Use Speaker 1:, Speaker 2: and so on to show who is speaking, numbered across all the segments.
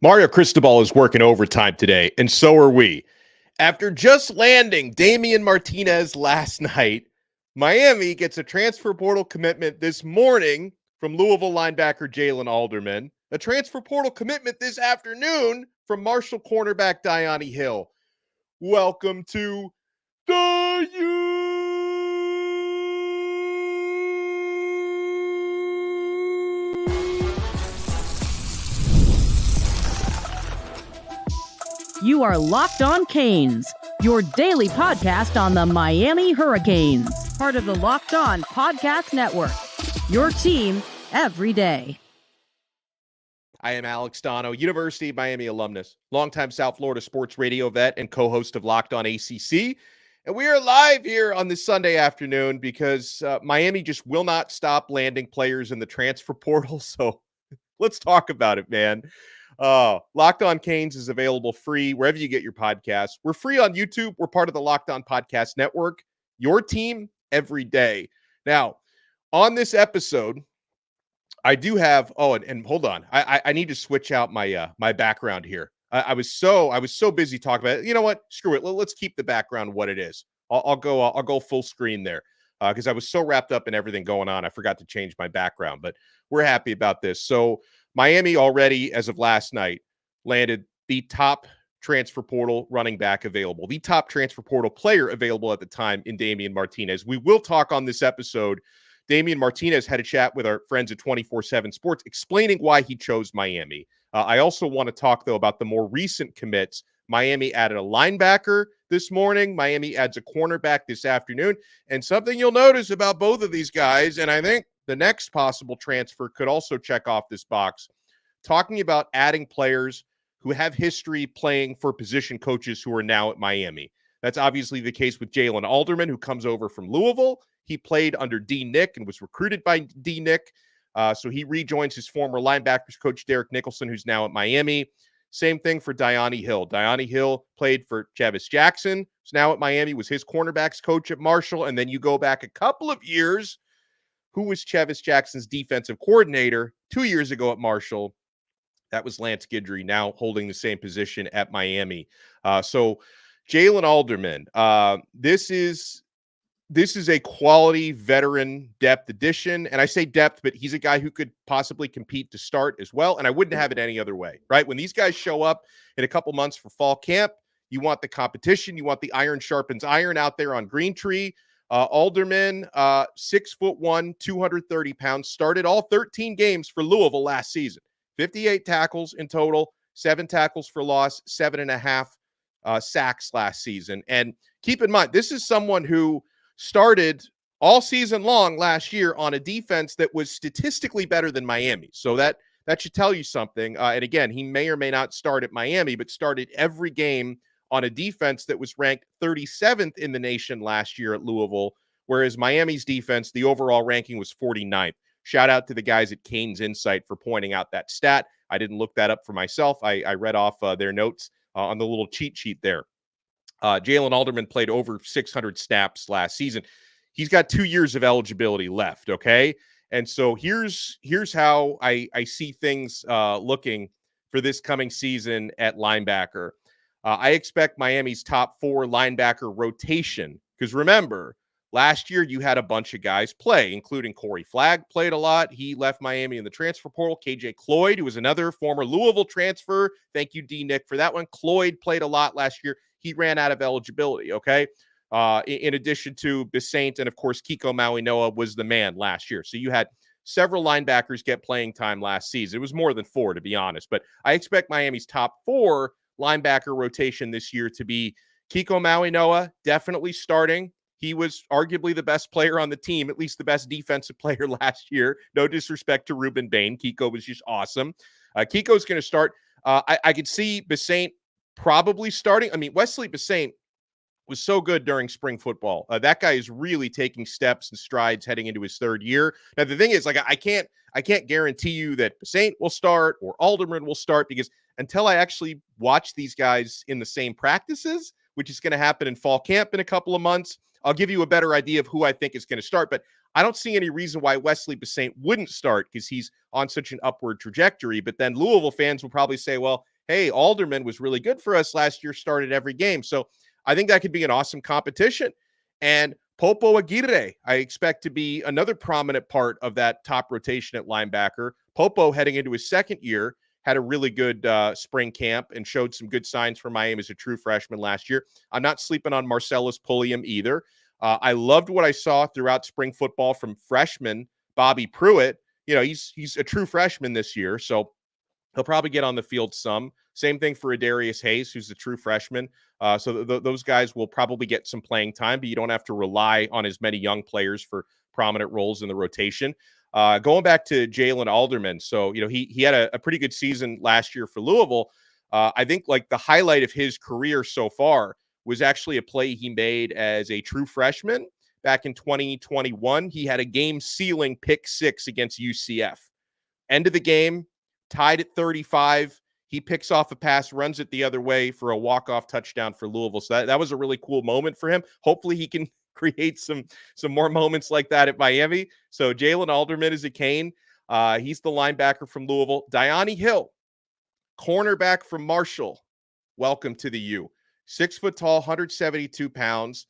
Speaker 1: Mario Cristobal is working overtime today, and so are we. After just landing Damien Martinez last night, Miami gets a transfer portal commitment this morning from Louisville linebacker Jaylen Alderman, a transfer portal commitment this afternoon from Marshall cornerback Diani Hill. Welcome to the
Speaker 2: You are Locked On Canes, your daily podcast on the Miami Hurricanes, part of the Locked On Podcast Network, your team every day.
Speaker 1: I am Alex Donno, University of Miami alumnus, longtime South Florida sports radio vet, and co-host of Locked On ACC. And we are live here on this Sunday afternoon because Miami just will not stop landing players in the transfer portal. So let's talk about it, man. Locked On Canes is available free wherever you get your podcasts. We're free on YouTube. We're part of the Locked On Podcast Network, your team every day. Now, on this episode, I do have, and hold on. I need to switch out my background here. I was so busy talking about it. You know what? Screw it. Let's keep the background what it is. I'll go full screen there because I was so wrapped up in everything going on. I forgot to change my background, but we're happy about this. So Miami already, as of last night, landed the top transfer portal running back available, the top transfer portal player available at the time in Damien Martinez. We will talk on this episode. Damien Martinez had a chat with our friends at 24/7 Sports explaining why he chose Miami. I also want to talk, though, about the more recent commits. Miami added a linebacker this morning. Miami adds a cornerback this afternoon. And something you'll notice about both of these guys, and I think the next possible transfer could also check off this box, talking about adding players who have history playing for position coaches who are now at Miami. That's obviously the case with Jaylen Alderman, who comes over from Louisville. He played under D. Nick and was recruited by D. Nick. So he rejoins his former linebackers coach, Derek Nicholson, who's now at Miami. Same thing for Diani Hill. Diani Hill played for Chavis Jackson, who's now at Miami, was his cornerbacks coach at Marshall. And then you go back a couple of years, who was Chavis Jackson's defensive coordinator 2 years ago at Marshall? That was Lance Guidry, now holding the same position at Miami. So Jaylen Alderman, this is a quality veteran depth addition. And I say depth, but he's a guy who could possibly compete to start as well. And I wouldn't have it any other way, right? When these guys show up in a couple months for fall camp, you want the competition. You want the iron sharpens iron out there on Green Tree. Alderman, 6'1", 230 pounds, started all 13 games for Louisville last season. 58 tackles in total, 7 tackles for loss, 7.5 sacks last season. And keep in mind, this is someone who started all season long last year on a defense that was statistically better than Miami. So that should tell you something. And again, he may or may not start at Miami, but started every game on a defense that was ranked 37th in the nation last year at Louisville, whereas Miami's defense, the overall ranking was 49th. Shout out to the guys at Canes Insight for pointing out that stat. I didn't look that up for myself. I read off their notes on the little cheat sheet there. Jaylen Alderman played over 600 snaps last season. He's got 2 years of eligibility left, okay? And so here's how I see things looking for this coming season at linebacker. I expect Miami's top 4 linebacker rotation, because remember, last year you had a bunch of guys play, including Corey Flagg played a lot. He left Miami in the transfer portal. KJ Cloyd, who was another former Louisville transfer. Thank you, D. Nick, for that one. Cloyd played a lot last year. He ran out of eligibility, okay? In addition to Bissaint, and of course, Kiko Maui-Noa was the man last year. So you had several linebackers get playing time last season. It was more than 4, to be honest. But I expect Miami's top 4 linebacker rotation this year to be Kiko Maui-Noa, definitely starting. He was arguably the best player on the team, at least the best defensive player last year. No disrespect to Ruben Bain. Kiko was just awesome. Kiko's going to start. I could see Bissaint probably starting. I mean, Wesley Bissaint was so good during spring football. That guy is really taking steps and strides heading into his 3rd year. Now, the thing is, like, I can't guarantee you that Bissaint will start or Alderman will start, because until I actually watch these guys in the same practices, which is going to happen in fall camp in a couple of months, I'll give you a better idea of who I think is going to start. But I don't see any reason why Wesley Basaint wouldn't start because he's on such an upward trajectory. But then Louisville fans will probably say, well, hey, Alderman was really good for us last year, started every game. So I think that could be an awesome competition. And Popo Aguirre, I expect to be another prominent part of that top rotation at linebacker. Popo, heading into his second year, had a really good spring camp and showed some good signs for Miami as a true freshman last year. I'm not sleeping on Marcellus Pulliam either. I loved what I saw throughout spring football from freshman Bobby Pruitt. He's a true freshman this year, so he'll probably get on the field some. Same thing for Adarius Hayes, who's a true freshman. So those guys will probably get some playing time, but you don't have to rely on as many young players for prominent roles in the rotation. Going back to Jaylen Alderman, so he had a pretty good season last year for Louisville. I think like the highlight of his career so far was actually a play he made as a true freshman back in 2021. He had a game-sealing pick six against UCF. End of the game, tied at 35. He picks off a pass, runs it the other way for a walk-off touchdown for Louisville. So that was a really cool moment for him. Hopefully he can create some more moments like that at Miami. So Jaylen Alderman is a Cane. He's the linebacker from Louisville. Diani Hill, cornerback from Marshall. Welcome to the U. 6 foot tall, 172 pounds.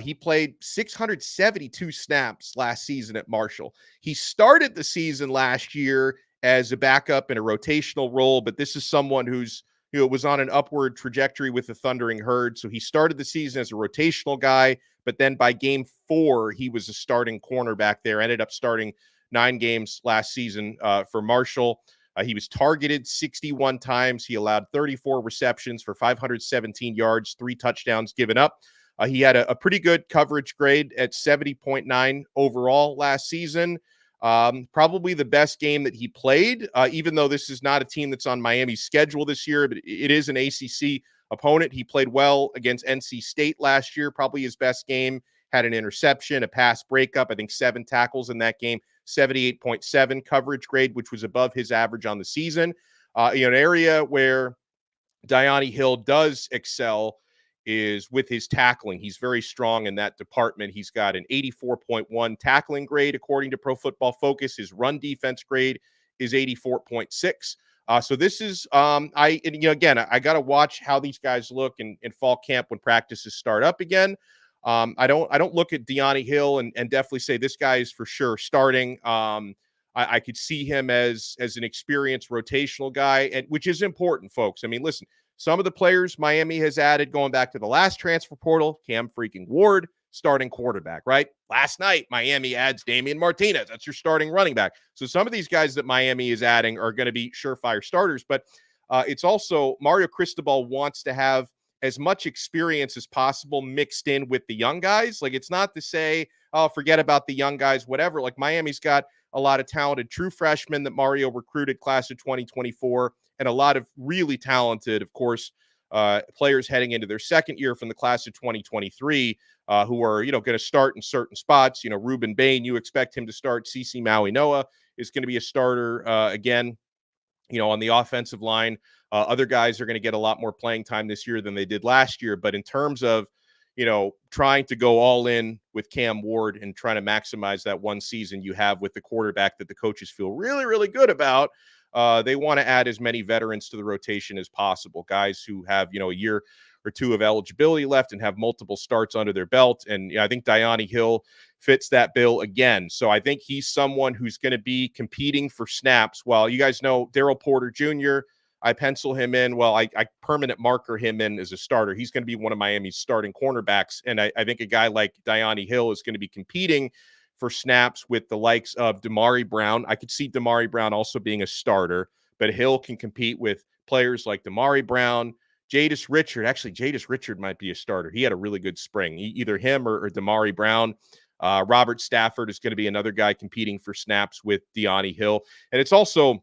Speaker 1: He played 672 snaps last season at Marshall. He started the season last year as a backup in a rotational role, but this is someone who's was on an upward trajectory with the Thundering Herd. So he started the season as a rotational guy, but then by game 4, he was a starting cornerback there. Ended up starting 9 games last season for Marshall. He was targeted 61 times. He allowed 34 receptions for 517 yards, 3 touchdowns given up. He had a pretty good coverage grade at 70.9 overall last season. Probably the best game that he played, even though this is not a team that's on Miami's schedule this year, but it is an ACC opponent. He played well against NC State last year, probably his best game. Had an interception, a pass breakup, I think 7 tackles in that game, 78.7 coverage grade, which was above his average on the season. An area where Diani Hill does excel is with his tackling. He's very strong in that department. He's got an 84.1 tackling grade, according to Pro Football Focus. His run defense grade is 84.6. So this is, I got to watch how these guys look in fall camp when practices start up again. I don't look at Diani Hill and definitely say this guy is for sure starting. I could see him as an experienced rotational guy, and which is important, folks. I mean, listen, some of the players Miami has added going back to the last transfer portal, Cam freaking Ward, starting quarterback, right? Last night, Miami adds Damien Martinez. That's your starting running back. So some of these guys that Miami is adding are going to be surefire starters, but it's also Mario Cristobal wants to have as much experience as possible mixed in with the young guys. Like, it's not to say, oh, forget about the young guys, whatever. Like, Miami's got a lot of talented true freshmen that Mario recruited class of 2024, and a lot of really talented, of course, players heading into their second year from the class of 2023 who are, going to start in certain spots. Ruben Bain, you expect him to start. CeCe Maui Noah is going to be a starter again, on the offensive line. Other guys are going to get a lot more playing time this year than they did last year. But in terms of, trying to go all in with Cam Ward and trying to maximize that one season you have with the quarterback that the coaches feel really, really good about, they want to add as many veterans to the rotation as possible, guys who have, a year or two of eligibility left and have multiple starts under their belt. And I think Diani Hill fits that bill again. So I think he's someone who's going to be competing for snaps. Well, you guys know Daryl Porter Jr., I pencil him in. Well, I permanent marker him in as a starter. He's going to be one of Miami's starting cornerbacks. And I think a guy like Diani Hill is going to be competing for snaps with the likes of Damari Brown. I could see Damari Brown also being a starter, but Hill can compete with players like Damari Brown, Jadis Richard. Actually, Jadis Richard might be a starter. He had a really good spring. Either him or Damari Brown. Robert Stafford is going to be another guy competing for snaps with Diani Hill. And it's also,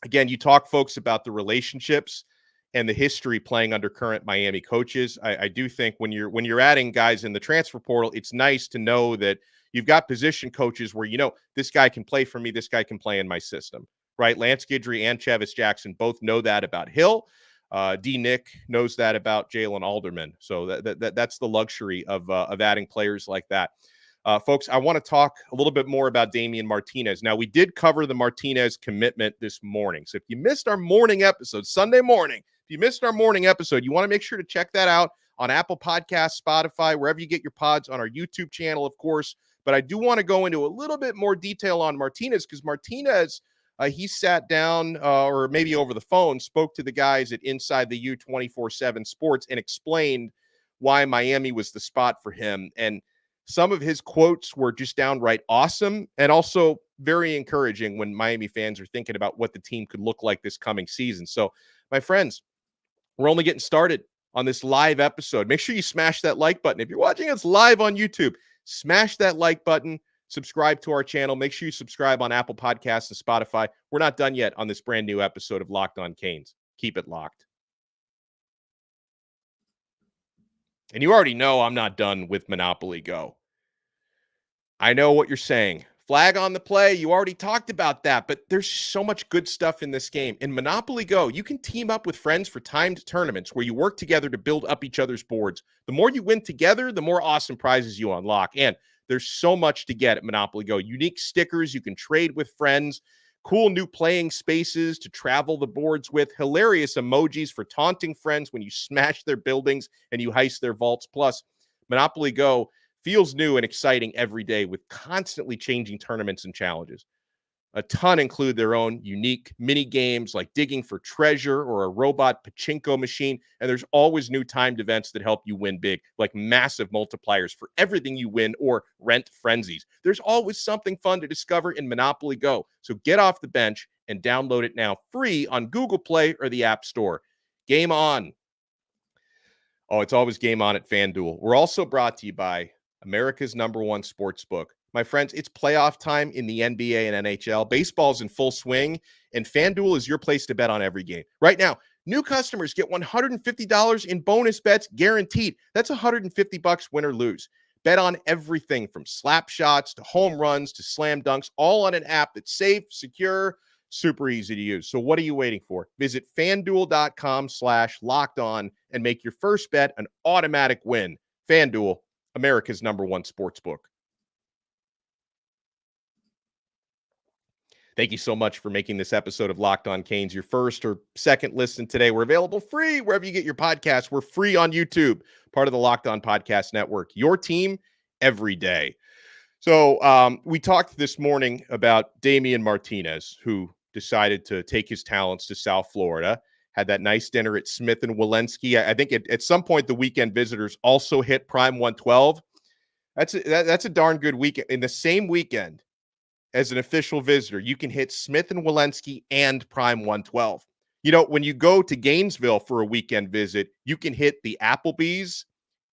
Speaker 1: again, you talk, folks, about the relationships and the history playing under current Miami coaches. I do think when you're adding guys in the transfer portal, it's nice to know that you've got position coaches where, this guy can play for me, this guy can play in my system, right? Lance Guidry and Chavis Jackson both know that about Hill. D. Nick knows that about Jaylen Alderman. So that's the luxury of adding players like that. Folks, I want to talk a little bit more about Damien Martinez. Now, we did cover the Martinez commitment this morning. So if you missed our morning episode, Sunday morning, if you missed our morning episode, you want to make sure to check that out on Apple Podcasts, Spotify, wherever you get your pods, on our YouTube channel, of course. But I do want to go into a little bit more detail on Martinez, because Martinez, he sat down or maybe over the phone, spoke to the guys at Inside the U 24/7 Sports and explained why Miami was the spot for him. And some of his quotes were just downright awesome and also very encouraging when Miami fans are thinking about what the team could look like this coming season. So, my friends, we're only getting started on this live episode. Make sure you smash that like button. If you're watching us live on YouTube, smash that like button, subscribe to our channel. Make sure you subscribe on Apple Podcasts and Spotify. We're not done yet on this brand new episode of Locked on Canes. Keep it locked. And you already know I'm not done with Monopoly Go. I know what you're saying. Flag on the play. You already talked about that, but there's so much good stuff in this game. In Monopoly Go, you can team up with friends for timed tournaments where you work together to build up each other's boards. The more you win together, the more awesome prizes you unlock. And there's so much to get at Monopoly Go. Unique stickers you can trade with friends, cool new playing spaces to travel the boards with, hilarious emojis for taunting friends when you smash their buildings and you heist their vaults. Plus, Monopoly Go feels new and exciting every day with constantly changing tournaments and challenges. A ton include their own unique mini games like digging for treasure or a robot pachinko machine. And there's always new timed events that help you win big, like massive multipliers for everything you win or rent frenzies. There's always something fun to discover in Monopoly Go. So get off the bench and download it now free on Google Play or the App Store. Game on. Oh, it's always game on at FanDuel. We're also brought to you by America's number one sportsbook. My friends, it's playoff time in the NBA and NHL. Baseball's in full swing, and FanDuel is your place to bet on every game. Right now, new customers get $150 in bonus bets guaranteed. That's $150 win or lose. Bet on everything from slap shots to home runs to slam dunks, all on an app that's safe, secure, super easy to use. So what are you waiting for? Visit FanDuel.com/lockedon and make your first bet an automatic win. FanDuel, America's number one sportsbook. Thank you so much for making this episode of Locked on Canes your first or second listen today. We're available free wherever you get your podcasts. We're free on YouTube, part of the Locked on Podcast Network. Your team every day. So we talked this morning about Damien Martinez, who decided to take his talents to South Florida. Had that nice dinner at Smith and Walensky. I think at some point the weekend visitors also hit Prime 112. That's a darn good weekend. In the same weekend as an official visitor, you can hit Smith and Walensky and Prime 112. You know, when you go to Gainesville for a weekend visit, you can hit the Applebee's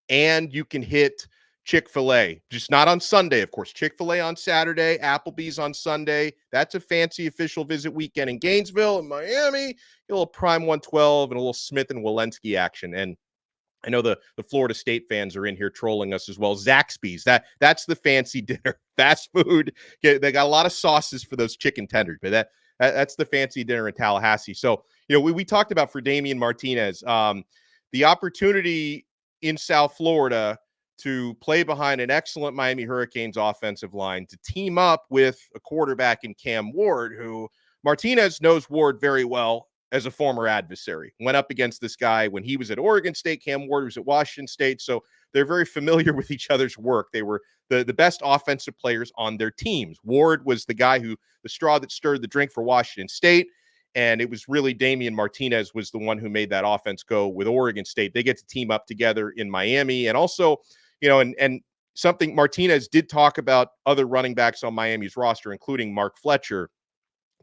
Speaker 1: and you can hit Chick-fil-A, just not on Sunday, of course. Chick-fil-A on Saturday, Applebee's on Sunday. That's a fancy official visit weekend in Gainesville and Miami. A little Prime 112 and a little Smith and Walensky action. And I know the Florida State fans are in here trolling us as well. Zaxby's, that's the fancy dinner, fast food. They got a lot of sauces for those chicken tenders, but that's the fancy dinner in Tallahassee. So, you know, we talked about for Damien Martinez, the opportunity in South Florida to play behind an excellent Miami Hurricanes offensive line, to team up with a quarterback in Cam Ward, who Martinez knows Ward very well as a former adversary. Went up against this guy when he was at Oregon State. Cam Ward was at Washington State. So they're very familiar with each other's work. They were the best offensive players on their teams. Ward was the guy the straw that stirred the drink for Washington State. And it was really Damien Martinez was the one who made that offense go with Oregon State. They get to team up together in Miami. And also, you know, and something Martinez did talk about other running backs on Miami's roster, including Mark Fletcher,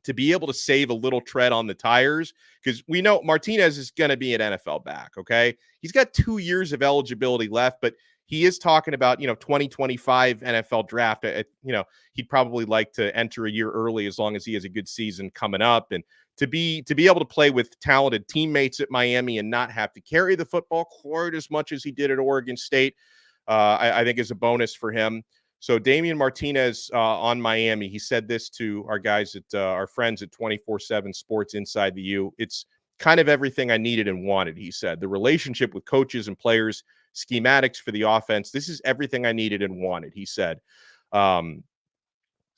Speaker 1: to be able to save a little tread on the tires, because we know Martinez is going to be an NFL back, okay? He's got 2 years of eligibility left, but he is talking about, 2025 NFL draft. He'd probably like to enter a year early as long as he has a good season coming up. And to be able to play with talented teammates at Miami and not have to carry the football quite as much as he did at Oregon State, I think is a bonus for him. So Damien Martinez on Miami, he said this to our guys at our friends at 24/7 Sports Inside the U. It's kind of everything I needed and wanted, he said. The relationship with coaches and players schematics for the offense. This is everything I needed and wanted, he said.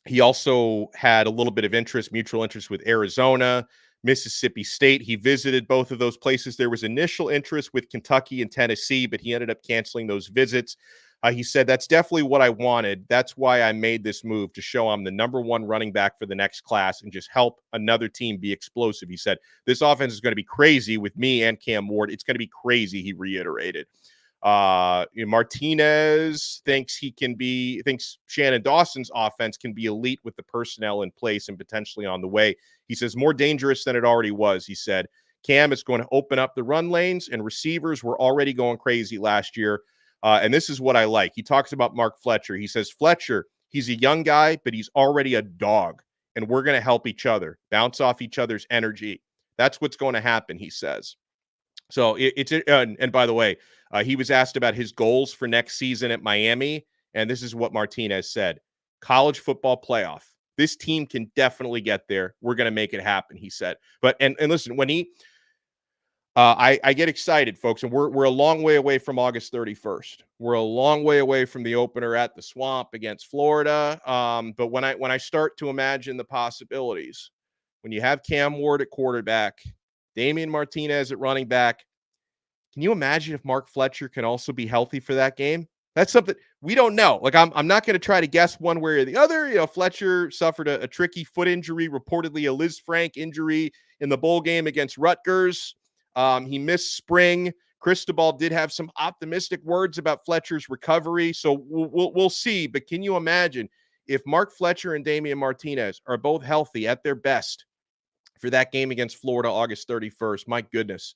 Speaker 1: He also had a little bit of mutual interest with Arizona, Mississippi State. He visited both of those places. There was initial interest with Kentucky and Tennessee, but he ended up canceling those visits. He said, that's definitely what I wanted. That's why I made this move, to show I'm the number one running back for the next class and just help another team be explosive. He said, this offense is going to be crazy with me and Cam Ward. It's going to be crazy, he reiterated. Martinez thinks Shannon Dawson's offense can be elite with the personnel in place and potentially on the way. He says more dangerous than it already was. He said, Cam is going to open up the run lanes, and receivers were already going crazy last year. And this is what I like. He talks about Mark Fletcher. He says, Fletcher, he's a young guy, but he's already a dog, and we're going to help each other, bounce off each other's energy. That's what's going to happen, he says. So and by the way, he was asked about his goals for next season at Miami, and this is what Martinez said: college football playoff. This team can definitely get there. We're going to make it happen, he said. But and listen, when I get excited, folks, and we're a long way away from August 31st. We're a long way away from the opener at the Swamp against Florida. But when I start to imagine the possibilities, when you have Cam Ward at quarterback, Damien Martinez at running back, can you imagine if Mark Fletcher can also be healthy for that game? That's something we don't know. Like, I'm not going to try to guess one way or the other. You know, Fletcher suffered a tricky foot injury, reportedly a Liz Frank injury in the bowl game against Rutgers. He missed spring. Cristobal did have some optimistic words about Fletcher's recovery, so we'll see. But can you imagine if Mark Fletcher and Damien Martinez are both healthy at their best for that game against Florida, August 31st? My goodness,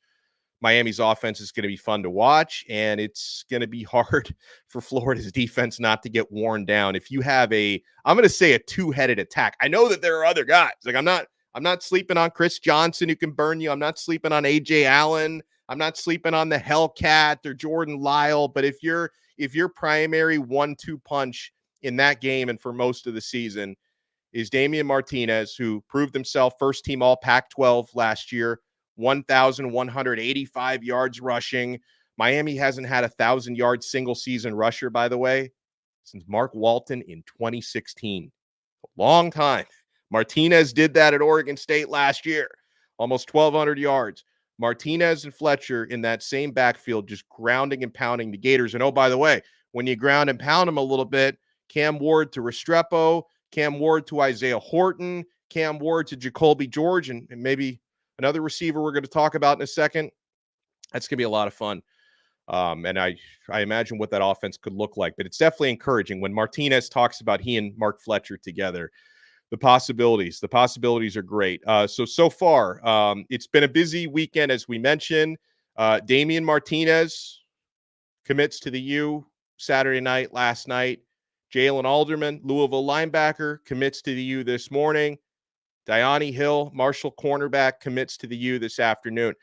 Speaker 1: Miami's offense is going to be fun to watch, and it's going to be hard for Florida's defense not to get worn down. If you have I'm going to say a two-headed attack. I know that there are other guys. Like, I'm not sleeping on Chris Johnson, who can burn you. I'm not sleeping on A.J. Allen. I'm not sleeping on the Hellcat or Jordan Lyle. But if your primary 1-2 punch in that game and for most of the season is Damien Martinez, who proved himself first team all Pac-12 last year, 1,185 yards rushing. Miami hasn't had a 1,000-yard single-season rusher, by the way, since Mark Walton in 2016. A long time. Martinez did that at Oregon State last year, almost 1,200 yards. Martinez and Fletcher in that same backfield, just grounding and pounding the Gators. And oh, by the way, when you ground and pound them a little bit, Cam Ward to Restrepo, Cam Ward to Isaiah Horton, Cam Ward to Jacoby George, and maybe another receiver we're going to talk about in a second. That's going to be a lot of fun. And I imagine what that offense could look like. But it's definitely encouraging when Martinez talks about he and Mark Fletcher together. The possibilities are great. So far, it's been a busy weekend, as we mentioned. Damien Martinez commits to the U Saturday night, last night. Jaylen Alderman, Louisville linebacker, commits to the U this morning. Diani Hill, Marshall cornerback, commits to the U this afternoon.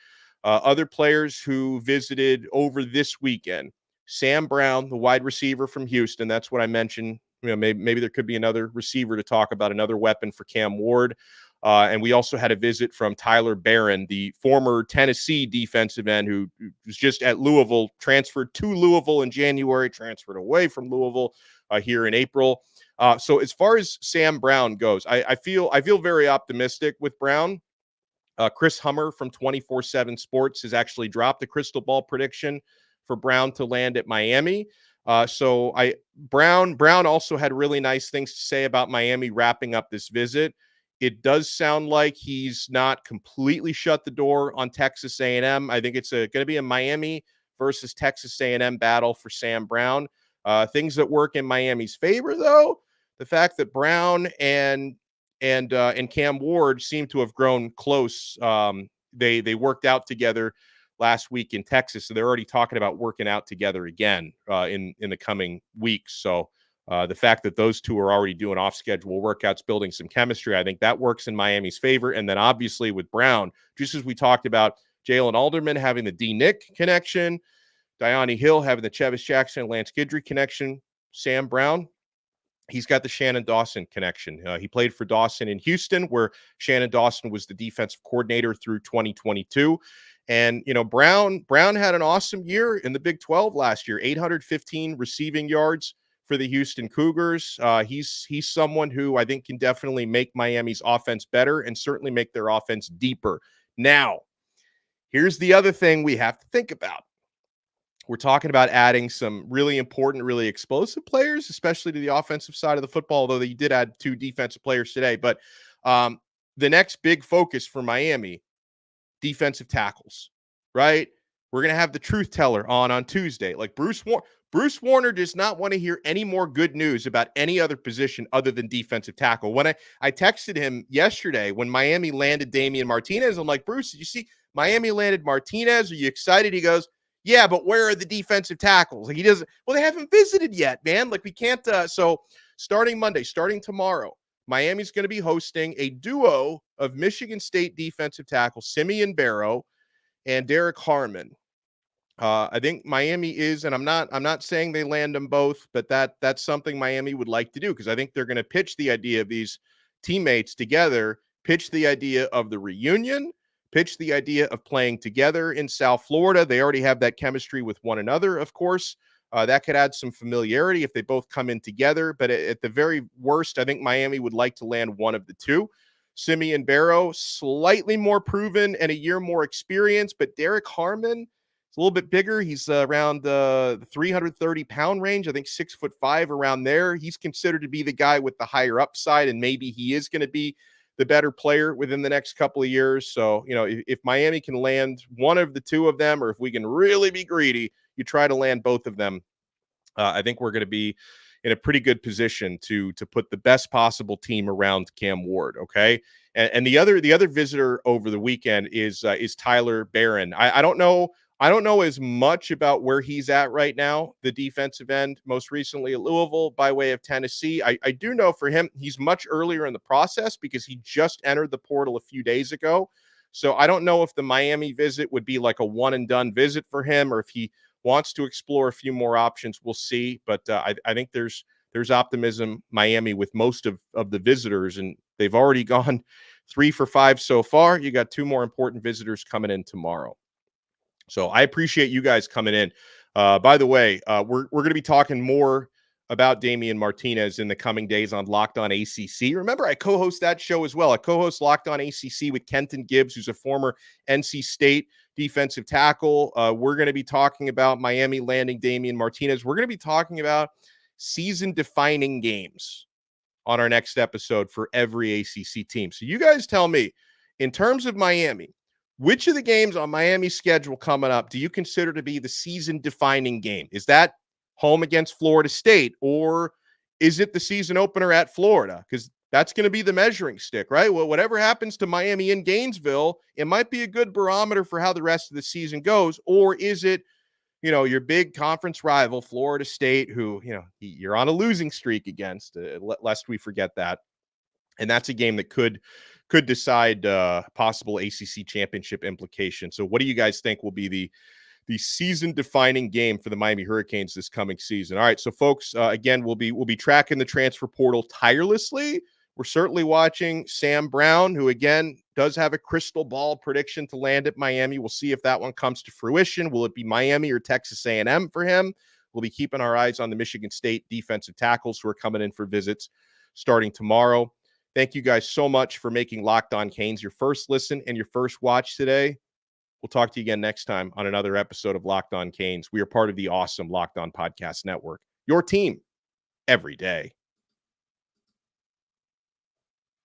Speaker 1: Other players who visited over this weekend: Sam Brown, the wide receiver from Houston. That's what I mentioned. You know, maybe there could be another receiver to talk about, another weapon for Cam Ward. And we also had a visit from Tyler Barron, the former Tennessee defensive end who was just at Louisville, transferred to Louisville in January, transferred away from Louisville here in April. So as far as Sam Brown goes, I feel very optimistic with Brown. Chris Hummer from 24/7 Sports has actually dropped the crystal ball prediction for Brown to land at Miami. Brown also had really nice things to say about Miami wrapping up this visit. It does sound like he's not completely shut the door on Texas A&M. I think it's going to be a Miami versus Texas A&M battle for Sam Brown. Things that work in Miami's favor, though, the fact that Brown and Cam Ward seem to have grown close. They worked out together last week in Texas, so they're already talking about working out together again in the coming weeks. So the fact that those two are already doing off-schedule workouts, building some chemistry, I think that works in Miami's favor. And then obviously with Brown, just as we talked about, Jaylen Alderman having the D-Nick connection, Diani Hill having the Chevis Jackson and Lance Guidry connection, Sam Brown he's got the Shannon Dawson connection. He played for Dawson in Houston, where Shannon Dawson was the defensive coordinator through 2022. And, Brown had an awesome year in the Big 12 last year, 815 receiving yards for the Houston Cougars. He's someone who I think can definitely make Miami's offense better and certainly make their offense deeper. Now, here's the other thing we have to think about. We're talking about adding some really important, really explosive players, especially to the offensive side of the football, although you did add 2 defensive players today. But the next big focus for Miami, defensive tackles, right? We're going to have the truth teller on Tuesday. Like Bruce Warner does not want to hear any more good news about any other position other than defensive tackle. When I texted him yesterday when Miami landed Damien Martinez, I'm like, Bruce, did you see Miami landed Martinez? Are you excited? He goes, yeah, but where are the defensive tackles? Like he doesn't, well, they haven't visited yet, man. Like we can't, so starting Monday, starting tomorrow, Miami's going to be hosting a duo of Michigan State defensive tackles, Simeon Barrow and Derek Harmon. I think Miami is, and I'm not saying they land them both, but that's something Miami would like to do because I think they're going to pitch the idea of these teammates together, pitch the idea of the reunion, pitch the idea of playing together in South Florida. They already have that chemistry with one another, of course. That could add some familiarity if they both come in together. But at the very worst, I think Miami would like to land one of the two. Simeon Barrow, slightly more proven and a year more experience, but Derek Harmon is a little bit bigger. He's around the 330-pound range, I think 6'5" around there. He's considered to be the guy with the higher upside, and maybe he is going to be the better player within the next couple of years. So, if Miami can land one of the two of them, or if we can really be greedy, you try to land both of them. I think we're going to be in a pretty good position to put the best possible team around Cam Ward. Okay. And the other visitor over the weekend is Tyler Barron. I don't know as much about where he's at right now, the defensive end, most recently at Louisville by way of Tennessee. I do know for him, he's much earlier in the process because he just entered the portal a few days ago. So I don't know if the Miami visit would be like a one and done visit for him or if he wants to explore a few more options. We'll see. But I think there's optimism Miami with most of the visitors, and they've already gone 3 for 5 so far. You got 2 more important visitors coming in tomorrow. So I appreciate you guys coming in. By the way, we're going to be talking more about Damien Martinez in the coming days on Locked On ACC. Remember, I co-host that show as well. I co-host Locked On ACC with Kenton Gibbs, who's a former NC State defensive tackle. We're going to be talking about Miami landing Damien Martinez. We're going to be talking about season-defining games on our next episode for every ACC team. So you guys tell me, in terms of Miami, which of the games on Miami's schedule coming up do you consider to be the season-defining game? Is that home against Florida State, or is it the season opener at Florida? Because that's going to be the measuring stick, right? Well, whatever happens to Miami in Gainesville, it might be a good barometer for how the rest of the season goes. Or is it, your big conference rival, Florida State, who, you're on a losing streak against, lest we forget that. And that's a game that could decide possible ACC championship implications. So what do you guys think will be the season-defining game for the Miami Hurricanes this coming season? All right, so folks, again, we'll be tracking the transfer portal tirelessly. We're certainly watching Sam Brown, who, again, does have a crystal ball prediction to land at Miami. We'll see if that one comes to fruition. Will it be Miami or Texas A&M for him? We'll be keeping our eyes on the Michigan State defensive tackles who are coming in for visits starting tomorrow. Thank you guys so much for making Locked On Canes your first listen and your first watch today. We'll talk to you again next time on another episode of Locked On Canes. We are part of the awesome Locked On Podcast Network, your team every day.